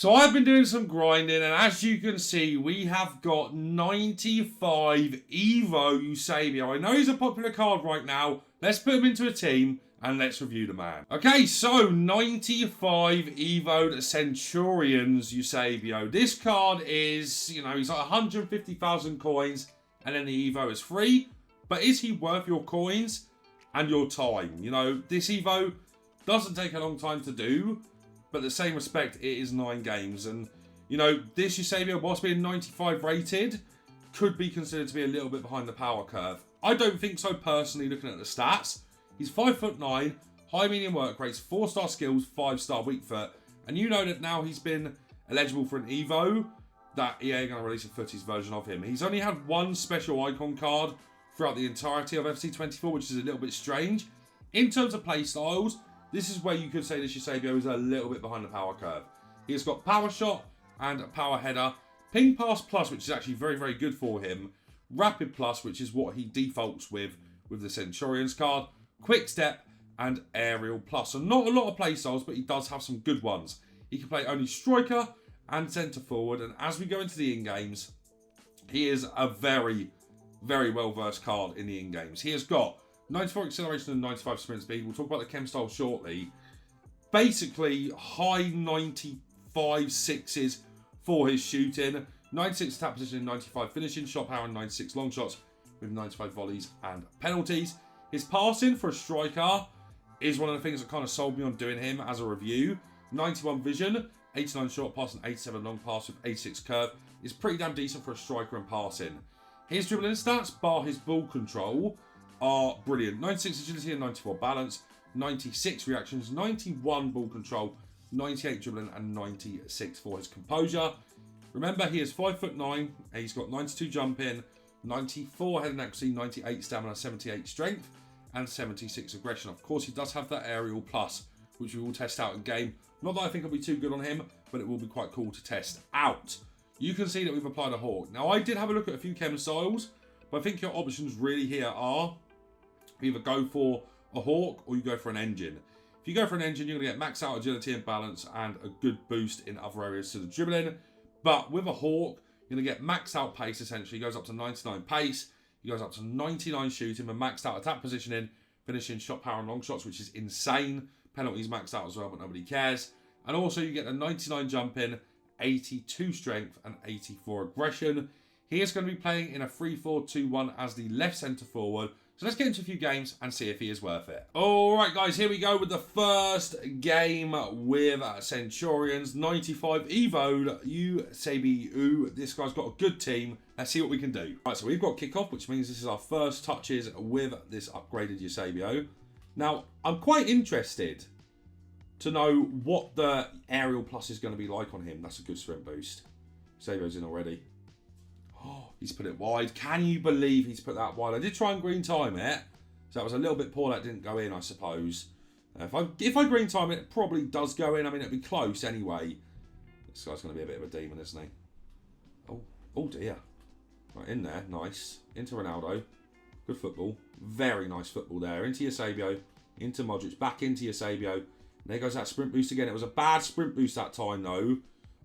So I've been doing some grinding, and as you can see, we have got 95 Evo Eusebio. I know he's a popular card right now. Let's put him into a team, and let's review the man. Okay, so 95 Evo Centurions Eusebio. This card is, he's like 150,000 coins, and then the Evo is free. But is he worth your coins and your time? This Evo doesn't take a long time to do. But the same respect, it is 9 games. And, this Eusebio, whilst being 95 rated, could be considered to be a little bit behind the power curve. I don't think so personally, looking at the stats. He's 5'9", high medium work rates, 4-star skills, 5-star weak foot. And you know that now he's been eligible for an Evo, that EA are going to release a FUTTIES version of him. He's only had one special icon card throughout the entirety of FC24, which is a little bit strange. In terms of playstyles, this is where you could say this Eusebio is a little bit behind the power curve. He has got power shot and power header, ping pass plus, which is actually very, very good for him, rapid plus, which is what he defaults with the Centurions card, quick step, and aerial plus. So not a lot of playstyles, but he does have some good ones. He can play only striker and centre forward, and as we go into the in-games, he is a very, very well-versed card in the in-games. He has got 94 acceleration and 95 sprint speed. We'll talk about the chem style shortly. Basically, high 95 sixes for his shooting. 96 attack position, 95 finishing, shot power, and 96 long shots with 95 volleys and penalties. His passing for a striker is one of the things that kind of sold me on doing him as a review. 91 vision, 89 short pass, and 87 long pass with 86 curve is pretty damn decent for a striker and passing. His dribbling stats, bar his ball control, are brilliant. 96 agility and 94 balance, 96 reactions, 91 ball control, 98 dribbling, and 96 for his composure. Remember, he is 5'9", he's got 92 jump in, 94 head and accuracy, 98 stamina, 78 strength, and 76 aggression. Of course, he does have that aerial plus, which we will test out in game. Not that I think it'll be too good on him, but it will be quite cool to test out. You can see that we've applied a Hawk. Now, I did have a look at a few chem styles, but I think your options really here are either go for a Hawk or you go for an engine. If you go for an engine, you're going to get max out agility and balance and a good boost in other areas to the dribbling. But with a Hawk, you're going to get max out pace essentially. He goes up to 99 pace. He goes up to 99 shooting and maxed out attack positioning, finishing, shot power and long shots, which is insane. Penalties maxed out as well, but nobody cares. And also you get a 99 jump in, 82 strength and 84 aggression. He is going to be playing in a 3-4-2-1 as the left centre forward. So let's get into a few games and see if he is worth it. Alright guys, here we go with the first game with Centurions. 95 Evo Eusebio. This guy's got a good team. Let's see what we can do. Right, so we've got kickoff, which means this is our first touches with this upgraded Eusebio. Now, I'm quite interested to know what the aerial plus is going to be like on him. That's a good sprint boost. Eusebio's in already. Oh, he's put it wide. Can you believe he's put that wide? I did try and green time it. So that was a little bit poor that didn't go in, I suppose. If I green time it, it probably does go in. I mean, it'd be close anyway. This guy's going to be a bit of a demon, isn't he? Oh dear. Right, in there. Nice. Into Ronaldo. Good football. Very nice football there. Into Eusebio. Into Modric. Back into Eusebio. And there goes that sprint boost again. It was a bad sprint boost that time, though.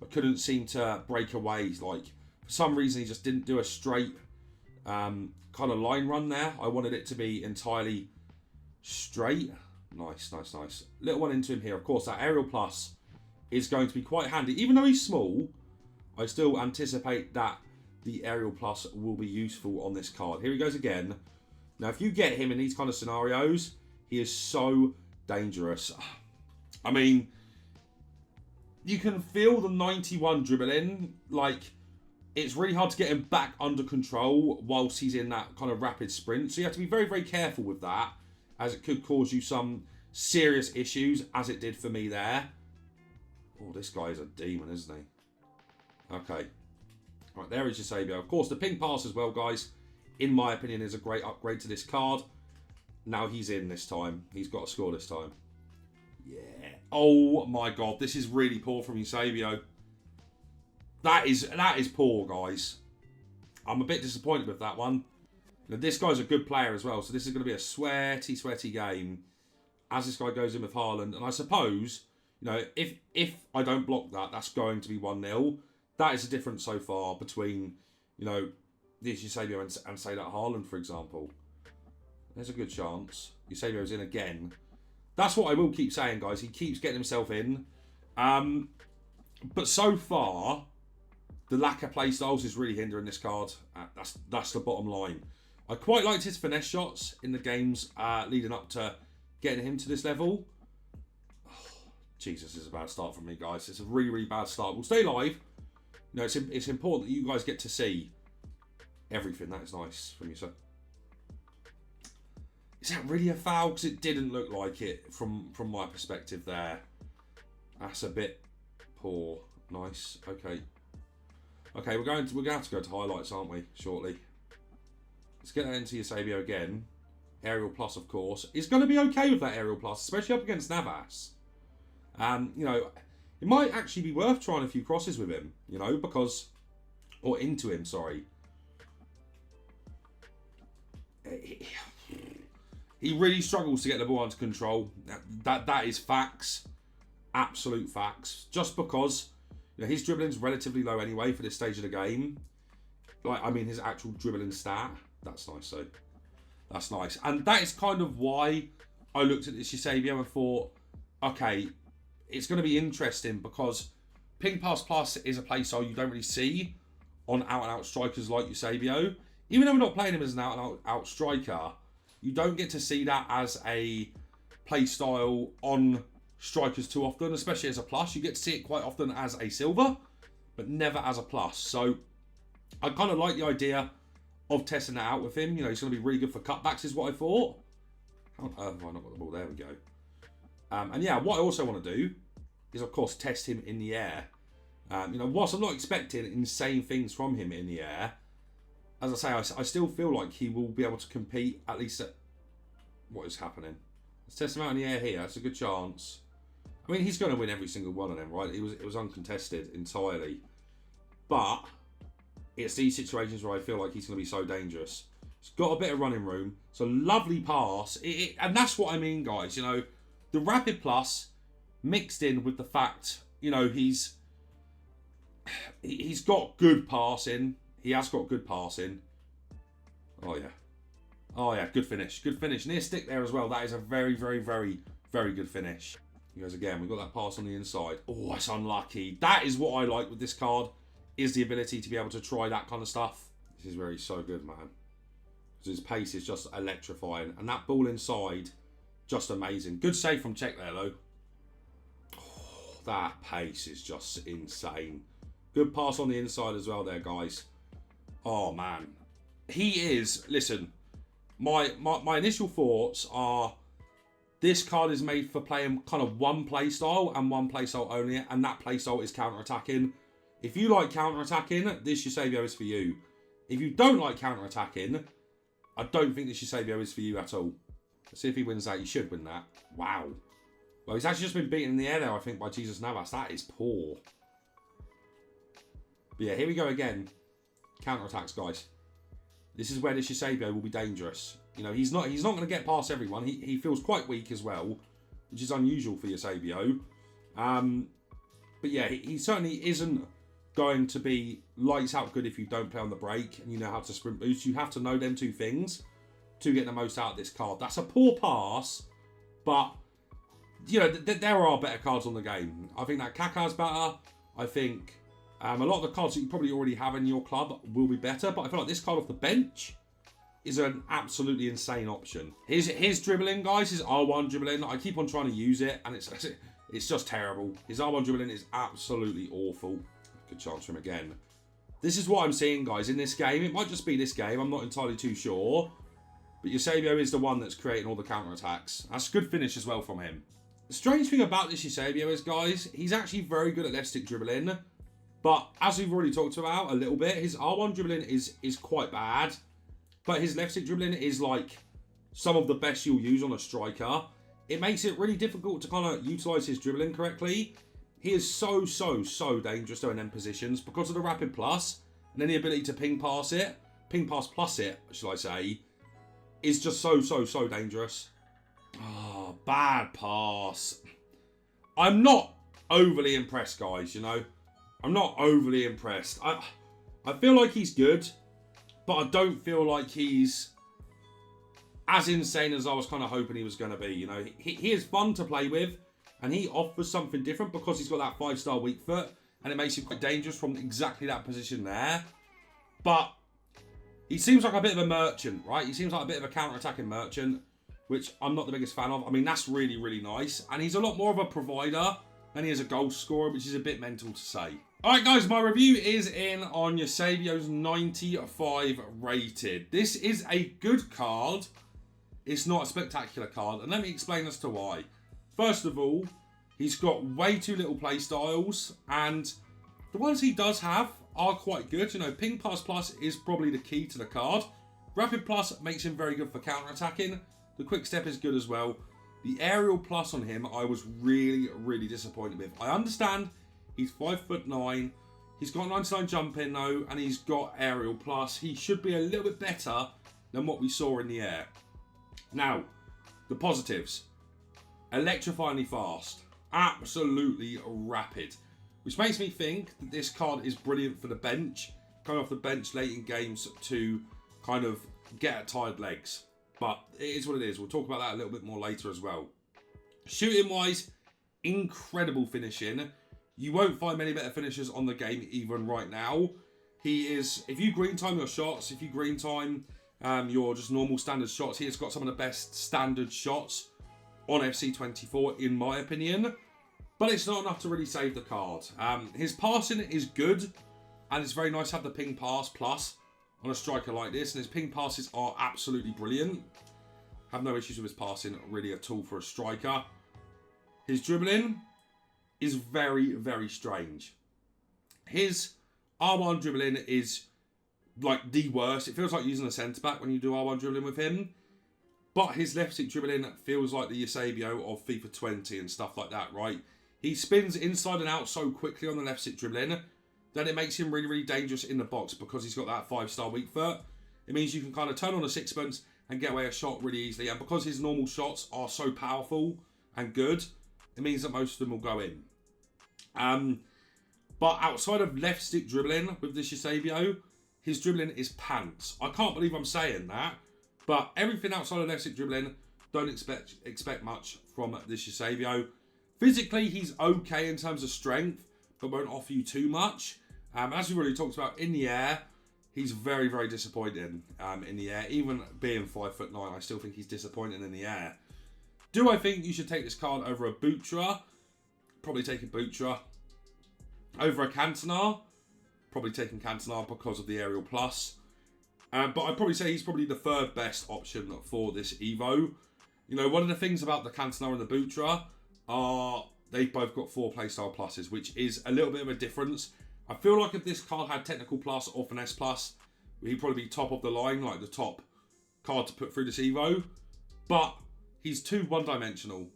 I couldn't seem to break away. Like, for some reason, he just didn't do a straight kind of line run there. I wanted it to be entirely straight. Nice, nice, nice. Little one into him here. Of course, that aerial plus is going to be quite handy. Even though he's small, I still anticipate that the aerial plus will be useful on this card. Here he goes again. Now, if you get him in these kind of scenarios, he is so dangerous. I mean, you can feel the 91 dribbling. Like, it's really hard to get him back under control whilst he's in that kind of rapid sprint. So you have to be very, very careful with that, as it could cause you some serious issues, as it did for me there. Oh, this guy is a demon, isn't he? Okay. Right, there is Eusebio. Of course, the ping pass as well, guys, in my opinion, is a great upgrade to this card. Now he's in this time. He's got to score this time. Yeah. Oh, my God. This is really poor from Eusebio. That is poor, guys. I'm a bit disappointed with that one. Now, this guy's a good player as well, so this is going to be a sweaty, sweaty game as this guy goes in with Haaland. And I suppose You know, if I don't block that, that's going to be 1-0. That is the difference so far between, you know, this Eusebio and say that Haaland, for example. There's a good chance. Eusebio's in again. That's what I will keep saying, guys. He keeps getting himself in. But so far, the lack of play styles is really hindering this card. That's the bottom line. I quite liked his finesse shots in the games leading up to getting him to this level. Oh, Jesus, this is a bad start for me, guys. It's a really, really bad start. We'll stay live. You know, it's important that you guys get to see everything. That is nice from you, sir. Is that really a foul? Because it didn't look like it from my perspective there. That's a bit poor. Nice. Okay. Okay, we're going to have to go to highlights, aren't we? Shortly. Let's get that into Eusebio again. Aerial plus, of course. He's going to be okay with that aerial plus, especially up against Navas. You know, it might actually be worth trying a few crosses with him. You know, because or into him. Sorry. He really struggles to get the ball under control. That is facts. Absolute facts. Just because, you know, his dribbling's relatively low anyway for this stage of the game. Like, I mean, his actual dribbling stat. That's nice, so. That's nice. And that is kind of why I looked at this Eusebio and thought, okay, it's going to be interesting because ping pass plus is a play style you don't really see on out-and-out strikers like Eusebio. Even though we're not playing him as an out-and-out striker, you don't get to see that as a play style on strikers too often, especially as a plus. You get to see it quite often as a silver, but never as a plus. So I kind of like the idea of testing that out with him. You know, he's going to be really good for cutbacks is what I thought. How on earth have I not got the ball? There we go. And yeah, what I also want to do is, of course, test him in the air. You know, whilst I'm not expecting insane things from him in the air, as I say, I still feel like he will be able to compete at least at what is happening. Let's test him out in the air here. That's a good chance. I mean, he's going to win every single one of them, right? It was uncontested entirely. But it's these situations where I feel like he's going to be so dangerous. He's got a bit of running room. It's a lovely pass. And that's what I mean, guys. You know, the rapid plus mixed in with the fact, you know, he's got good passing. He has got good passing. Oh, yeah. Oh, yeah. Good finish. Good finish. Near stick there as well. That is a very, very, very, very good finish. He goes again. We've got that pass on the inside. Oh, that's unlucky. That is what I like with this card, is the ability to be able to try that kind of stuff. This is very so good, man. His pace is just electrifying. And that ball inside, just amazing. Good save from Czech there, though. Oh, that pace is just insane. Good pass on the inside as well there, guys. Oh, man. He is... Listen, my initial thoughts are this card is made for playing kind of one play style and one play style only, and that play style is counter-attacking. If you like counter-attacking, this Eusebio is for you. If you don't like counter-attacking, I don't think this Eusebio is for you at all. Let's see if he wins that. He should win that. Wow. Well, he's actually just been beaten in the air there, I think, by Jesus Navas. That is poor. But yeah, here we go again. Counter-attacks, guys. This is where this Eusebio will be dangerous. You know, he's not going to get past everyone. He feels quite weak as well, which is unusual for Eusebio. But yeah, he certainly isn't going to be lights out good if you don't play on the break and you know how to sprint boost. You have to know them two things to get the most out of this card. That's a poor pass, but you know, there are better cards on the game. I think that Kaká's better. I think a lot of the cards that you probably already have in your club will be better, but I feel like this card off the bench is an absolutely insane option. His dribbling, guys, his R1 dribbling. I keep on trying to use it, and it's just terrible. His R1 dribbling is absolutely awful. Good chance for him again. This is what I'm seeing, guys, in this game. It might just be this game. I'm not entirely too sure. But Eusebio is the one that's creating all the counter-attacks. That's a good finish as well from him. The strange thing about this Eusebio is, guys, he's actually very good at left stick dribbling. But as we've already talked about a little bit, his R1 dribbling is quite bad. But his left stick dribbling is like some of the best you'll use on a striker. It makes it really difficult to kind of utilise his dribbling correctly. He is so dangerous though in them positions because of the rapid plus and then the ability to ping pass plus it, shall I say, is just so dangerous. Oh, bad pass. I'm not overly impressed, guys, you know. I'm not overly impressed. I feel like he's good, but I don't feel like he's as insane as I was kind of hoping he was going to be. You know, he is fun to play with, and he offers something different because he's got that 5-star weak foot, and it makes him quite dangerous from exactly that position there. But he seems like a bit of a merchant, right? He seems like a bit of a counter-attacking merchant, which I'm not the biggest fan of. I mean, that's really, really nice. And he's a lot more of a provider than he is a goal scorer, which is a bit mental to say. All right, guys, my review is in on Eusebio's 95 rated. This is a good card. It's not a spectacular card. And let me explain as to why. First of all, he's got way too little play styles. And the ones he does have are quite good. You know, Ping Pass Plus is probably the key to the card. Rapid Plus makes him very good for counter-attacking. The Quick Step is good as well. The Aerial Plus on him, I was really, really disappointed with. I understand he's 5'9". He's got 99 jump in though, and he's got Aerial Plus. He should be a little bit better than what we saw in the air. Now, the positives. Electrifyingly fast. Absolutely rapid. Which makes me think that this card is brilliant for the bench. Coming off the bench late in games to kind of get at tired legs. But it is what it is. We'll talk about that a little bit more later as well. Shooting wise, incredible finishing. You won't find many better finishers on the game even right now. He is, if you green time your shots, if you green time your just normal standard shots, he has got some of the best standard shots on FC24 in my opinion. But it's not enough to really save the card. His passing is good. And it's very nice to have the Ping Pass Plus on a striker like this. And his ping passes are absolutely brilliant. Have no issues with his passing really at all for a striker. His dribbling is very, very strange. His R1 dribbling is like the worst. It feels like using a centre-back when you do R1 dribbling with him. But his left stick dribbling feels like the Eusebio of FIFA 20 and stuff like that, right? He spins inside and out so quickly on the left stick dribbling that it makes him really, really dangerous in the box because he's got that 5-star weak foot. It means you can kind of turn on a sixpence and get away a shot really easily. And because his normal shots are so powerful and good, it means that most of them will go in. But outside of left stick dribbling with this Eusebio, his dribbling is pants. I can't believe I'm saying that. But everything outside of left stick dribbling, don't expect much from this Eusebio. Physically, he's okay in terms of strength, but won't offer you too much. As we've already talked about, in the air, he's very, very disappointing in the air. Even being 5'9", I still think he's disappointing in the air. Do I think you should take this card over a Butra? Probably taking Butra. Over a Cantona? Probably taking Cantona because of the Aerial Plus. But I'd probably say he's probably the third best option for this Evo. You know, one of the things about the Cantona and the Butra are they've both got 4 playstyle pluses, which is a little bit of a difference. I feel like if this card had Technical Plus or Finesse Plus, he'd probably be top of the line, like the top card to put through this Evo. But he's too one-dimensional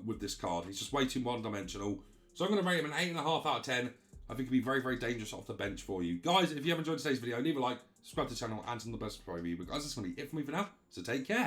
with this card. He's just way too one-dimensional. So I'm going to rate him an 8.5 out of 10. I think he'd be very, very dangerous off the bench for you. Guys, if you have enjoyed today's video, leave a like, subscribe to the channel, and some of the best for you. But guys, that's going to be it for me for now. So take care.